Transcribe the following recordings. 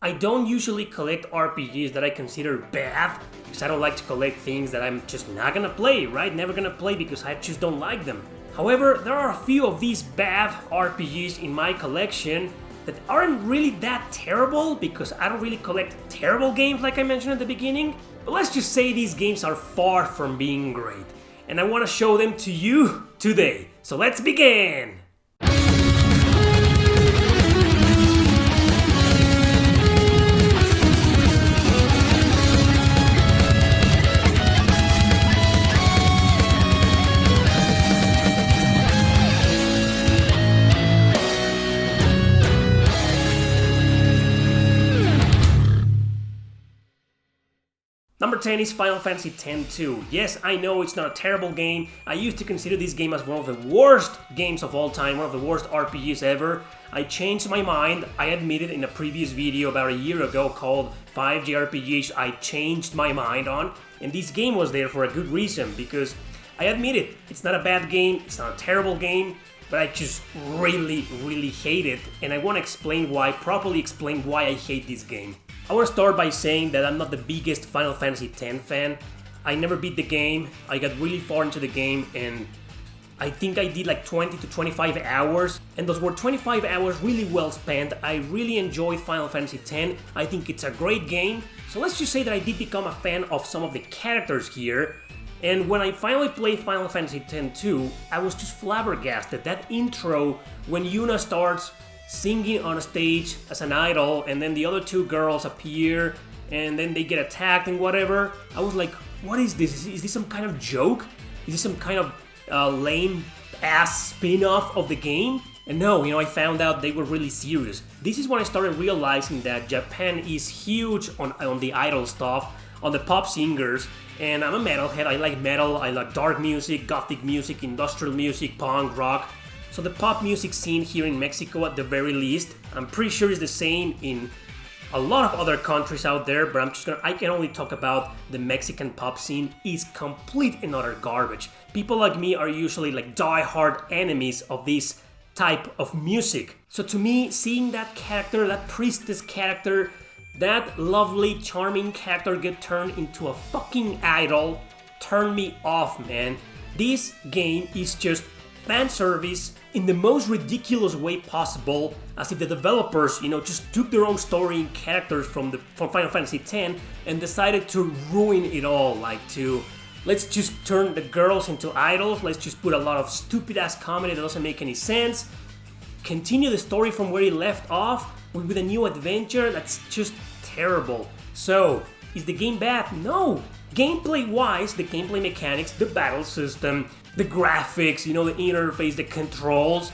I don't usually collect RPGs that I consider bad, because I don't like to collect things that I'm just not gonna play, right? Never gonna play because I just don't like them. However, there are a few of these bad RPGs in my collection that aren't really that terrible, because I don't really collect terrible games like I mentioned at the beginning. But let's just say these games are far from being great, and I want to show them to you today. So let's begin! Number 10 is Final Fantasy X-2. Yes, I know it's not a terrible game. I used to consider this game as one of the worst games of all time, one of the worst RPGs ever. I changed my mind. I admitted in a previous video about a year ago called 5G RPGs I changed my mind on. And this game was there for a good reason, because I admit it, it's not a bad game, it's not a terrible game, but I just really hate it. And I want to explain why, properly explain why I hate this game. I want to start by saying that I'm not the biggest Final Fantasy X fan. I never beat the game, I got really far into the game, and I think I did like 20 to 25 hours, and those were 25 hours really well spent. I really enjoyed Final Fantasy X, I think it's a great game. So let's just say that I did become a fan of some of the characters here, and when I finally played Final Fantasy X-2, I was just flabbergasted. That intro, when Yuna starts singing on a stage as an idol, and then the other two girls appear, and then they get attacked and whatever. I was like, what is this? Is this some kind of joke? Is this some kind of lame-ass spin-off of the game? And no, I found out they were really serious. This is when I started realizing that Japan is huge on the idol stuff, on the pop singers, and I'm a metalhead. I like metal, I like dark music, gothic music, industrial music, punk, rock. So the pop music scene here in Mexico, at the very least, I'm pretty sure is the same in a lot of other countries out there, but I can only talk about the Mexican pop scene. Is complete and utter garbage. People like me are usually like die-hard enemies of this type of music. So to me, seeing that character, that priestess character, that lovely, charming character get turned into a fucking idol, turned me off, man. This game is just fan service in the most ridiculous way possible, as if the developers, just took their own story and characters from Final Fantasy X and decided to ruin it all. Let's just turn the girls into idols, let's just put a lot of stupid ass comedy that doesn't make any sense, continue the story from where it left off with a new adventure. That's just terrible. So, is the game bad? No! Gameplay-wise, the gameplay mechanics, the battle system, the graphics, the interface, the controls,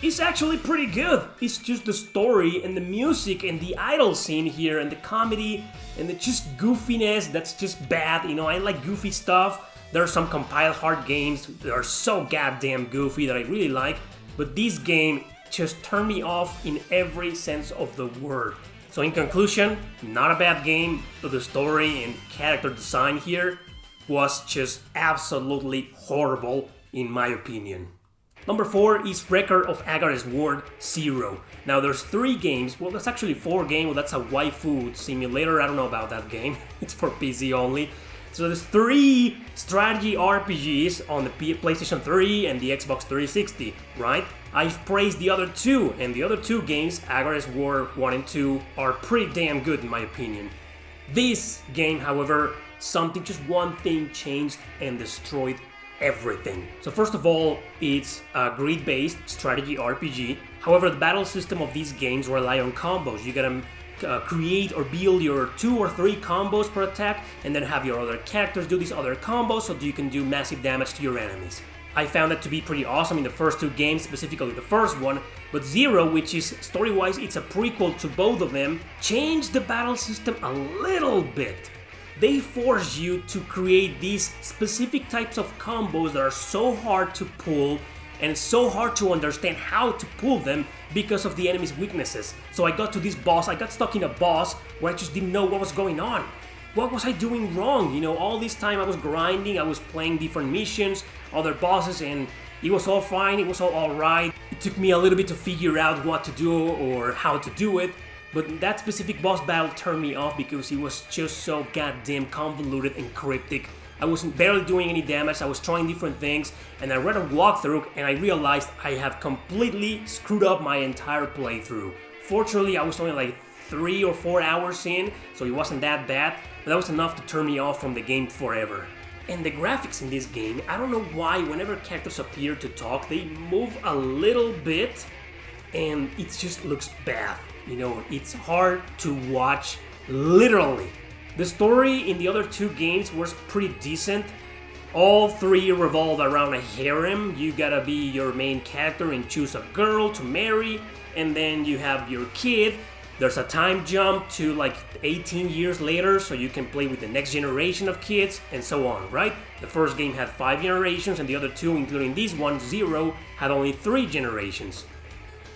it's actually pretty good. It's just the story and the music and the idol scene here and the comedy and the just goofiness that's just bad. I like goofy stuff. There are some compiled hard games that are so goddamn goofy that I really like, but this game just turned me off in every sense of the word. So in conclusion, not a bad game, but the story and character design here was just absolutely horrible in my opinion. Number 4 is Record of Agaris World 0. Now there's 3 games, well that's actually 4 games, well that's a waifu simulator, I don't know about that game, it's for PC only. So there's 3 strategy RPGs on the PlayStation 3 and the Xbox 360, right? I've praised the other 2, and the other 2 games, Agaris World 1 and 2, are pretty damn good in my opinion. This game, however, just one thing changed and destroyed everything. So first of all, it's a grid-based strategy RPG. However, the battle system of these games rely on combos. You gotta create or build your 2 or 3 combos per attack, and then have your other characters do these other combos so that you can do massive damage to your enemies. I found that to be pretty awesome in the first 2 games, specifically the first one, but 0, which is story-wise it's a prequel to both of them, changed the battle system a little bit. They force you to create these specific types of combos that are so hard to pull and so hard to understand how to pull them because of the enemy's weaknesses. So I got to this boss, I got stuck in a boss where I just didn't know what was going on. What was I doing wrong? All this time I was grinding, I was playing different missions, other bosses, and it was all fine, it was all alright. It took me a little bit to figure out what to do or how to do it, But that specific boss battle turned me off because it was just so goddamn convoluted and cryptic. I wasn't barely doing any damage, I was trying different things, and I read a walkthrough and I realized I have completely screwed up my entire playthrough. Fortunately, I was only like 3 or 4 hours in, so it wasn't that bad, but that was enough to turn me off from the game forever. And the graphics in this game, I don't know why whenever characters appear to talk, they move a little bit, and it just looks bad. You know, it's hard to watch, literally. The story in the other 2 games was pretty decent. All 3 revolve around a harem. You gotta be your main character and choose a girl to marry, and then you have your kid. There's a time jump to like 18 years later, so you can play with the next generation of kids, and so on, right? The first game had 5 generations, and the other 2, including this one, 0, had only 3 generations.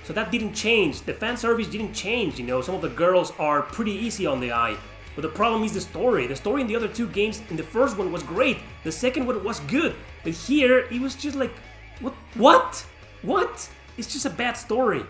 So that didn't change. The fan service didn't change, you know. Some of the girls are pretty easy on the eye. But the problem is the story. The story in the other 2 games, in the first one was great. The second one was good. But here, it was just like, what? It's just a bad story.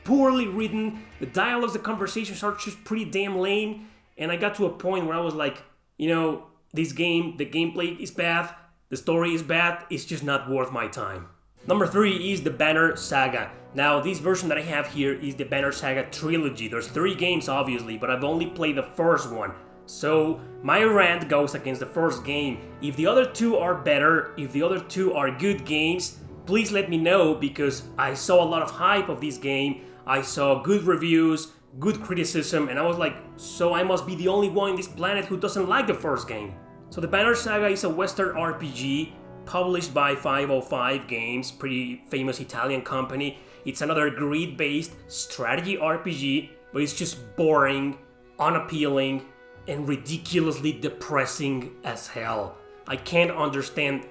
Poorly written. The dialogues, the conversations are just pretty damn lame. And I got to a point where I was like, you know, this game, the gameplay is bad. The story is bad. It's just not worth my time. Number 3 is the Banner Saga. Now, this version that I have here is the Banner Saga trilogy. There's 3 games, obviously, but I've only played the first one. So, my rant goes against the first game. If the other 2 are better, if the other 2 are good games, please let me know, because I saw a lot of hype of this game. I saw good reviews, good criticism, and I was like, so I must be the only one on this planet who doesn't like the first game. So the Banner Saga is a Western RPG published by 505 Games, pretty famous Italian company. It's another grid-based strategy RPG, but it's just boring, unappealing, and ridiculously depressing as hell. I can't understand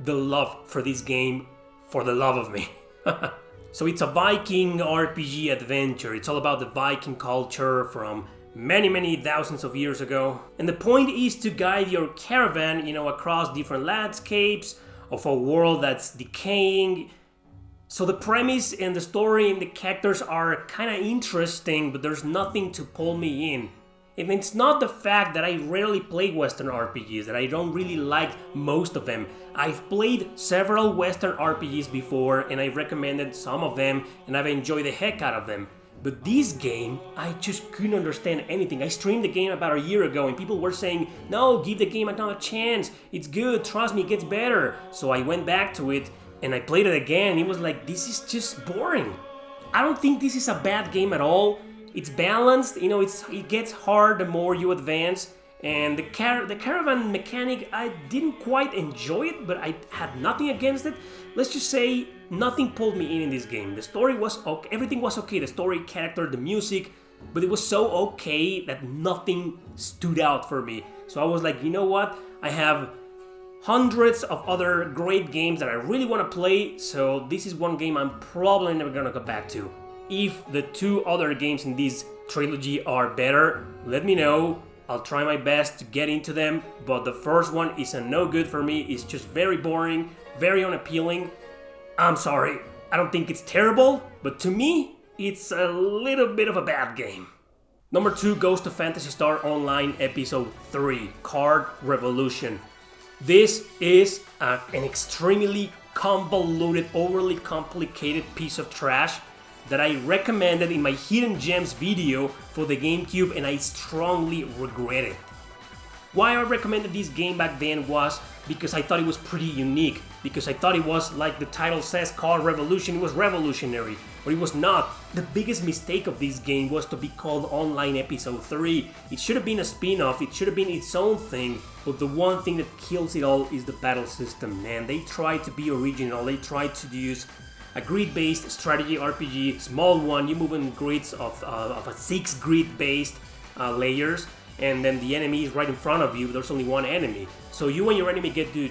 the love for this game for the love of me. So it's a Viking RPG adventure. It's all about the Viking culture from many thousands of years ago. And the point is to guide your caravan, you know, across different landscapes of a world that's decaying. So the premise and the story and the characters are kind of interesting, but there's nothing to pull me in. And it's not the fact that I rarely play Western RPGs, that I don't really like most of them. I've played several Western RPGs before, and I recommended some of them, and I've enjoyed the heck out of them. But this game, I just couldn't understand anything. I streamed the game about a year ago, and people were saying, no, give the game another chance. It's good, trust me, it gets better. So I went back to it, and I played it again, and it was like, this is just boring. I don't think this is a bad game at all. It's balanced, you know, it gets hard the more you advance, and the caravan mechanic, I didn't quite enjoy it, but I had nothing against it. Let's just say nothing pulled me in this game. The story was okay, everything was okay, the story, character, the music, but it was so okay that nothing stood out for me. So I was like, you know what, I have hundreds of other great games that I really want to play, so this is one game I'm probably never gonna go back to. If the 2 other games in this trilogy are better, let me know. I'll try my best to get into them, but the first one is a no good for me. It's just very boring, very unappealing. I'm sorry, I don't think it's terrible, but to me, it's a little bit of a bad game. Number 2 goes to Phantasy Star Online Episode 3, Card Revolution. This is an extremely convoluted, overly complicated piece of trash that I recommended in my Hidden Gems video for the GameCube, and I strongly regret it. Why I recommended this game back then was because I thought it was pretty unique, because I thought it was, like the title says, called Revolution. It was revolutionary, but it was not. The biggest mistake of this game was to be called Online Episode 3. It should have been a spin-off, it should have been its own thing, but the one thing that kills it all is the battle system, man. They tried to be original, they tried to use a grid-based strategy RPG, small one. You move in grids of a 6 grid-based layers, and then the enemy is right in front of you. There's only one enemy, so you and your enemy get to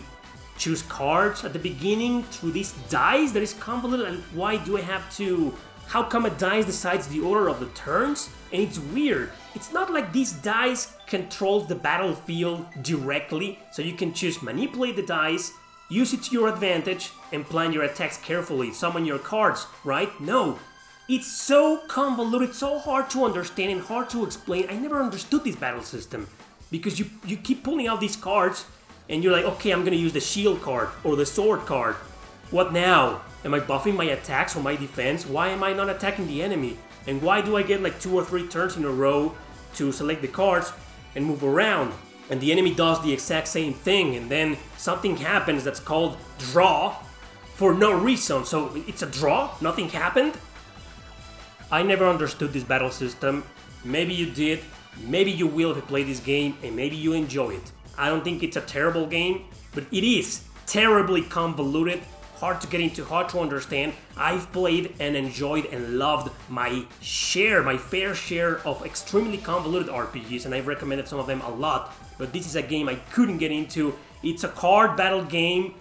choose cards at the beginning through these dice that is convoluted. And why do I have to? How come a dice decides the order of the turns? And it's weird. It's not like these dice controls the battlefield directly, so you can choose manipulate the dice, use it to your advantage, and plan your attacks carefully, summon your cards, right? No. It's so convoluted, so hard to understand and hard to explain. I never understood this battle system. Because you keep pulling out these cards and you're like, okay, I'm gonna use the shield card or the sword card. What now? Am I buffing my attacks or my defense? Why am I not attacking the enemy? And why do I get like 2 or 3 turns in a row to select the cards and move around? And the enemy does the exact same thing, and then something happens that's called draw for no reason. So it's a draw? Nothing happened? I never understood this battle system. Maybe you did, maybe you will if you play this game, and maybe you enjoy it. I don't think it's a terrible game, but it is terribly convoluted, hard to get into, hard to understand. I've played and enjoyed and loved my fair share of extremely convoluted RPGs, and I've recommended some of them a lot, but this is a game I couldn't get into. It's a card battle game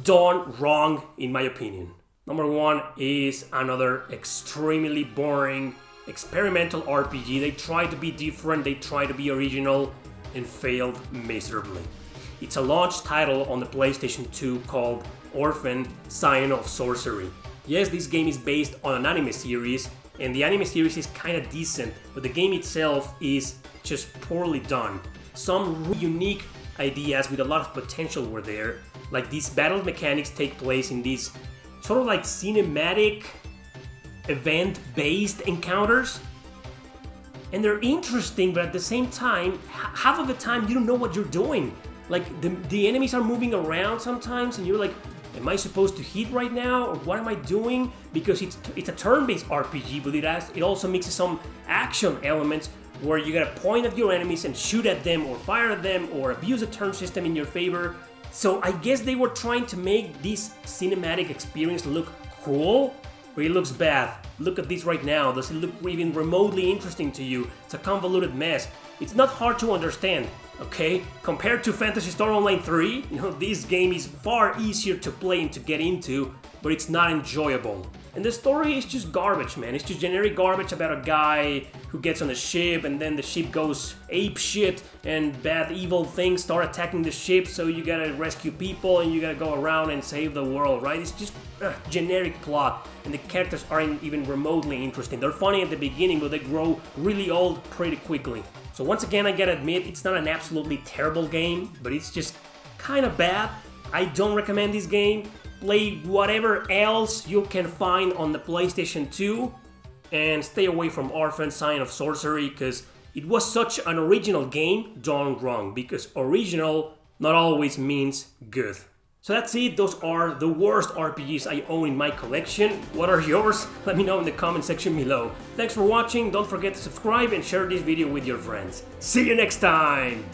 done wrong, in my opinion. Number 1 is another extremely boring experimental RPG. They tried to be different, they tried to be original, and failed miserably. It's a launch title on the PlayStation 2 called Orphan, Sign of Sorcery. Yes, this game is based on an anime series, and the anime series is kinda decent, but the game itself is just poorly done. Some really unique ideas with a lot of potential were there, like these battle mechanics take place in these sort of like cinematic, event-based encounters. And they're interesting, but at the same time, half of the time you don't know what you're doing. Like, the enemies are moving around sometimes, and you're like, am I supposed to hit right now, or what am I doing? Because it's a turn-based RPG, but it also mixes some action elements where you gotta point at your enemies and shoot at them, or fire at them, or abuse a turn system in your favor. So I guess they were trying to make this cinematic experience look cool, but it looks bad. Look at this right now. Does it look even remotely interesting to you? It's a convoluted mess. It's not hard to understand, okay? Compared to Phantasy Star Online 3, this game is far easier to play and to get into, but it's not enjoyable. And the story is just garbage, man. It's just generic garbage about a guy who gets on a ship, and then the ship goes ape shit, and bad evil things start attacking the ship, so you gotta rescue people and you gotta go around and save the world, right? It's just a generic plot, and the characters aren't even remotely interesting. They're funny at the beginning, but they grow really old pretty quickly. So once again, I gotta admit, it's not an absolutely terrible game, but it's just kinda bad. I don't recommend this game. Play whatever else you can find on the PlayStation 2, and stay away from Orphan, Sign of Sorcery, because it was such an original game done wrong, because original not always means good. So that's it, those are the worst RPGs I own in my collection. What are yours? Let me know in the comment section below. Thanks for watching, don't forget to subscribe and share this video with your friends. See you next time!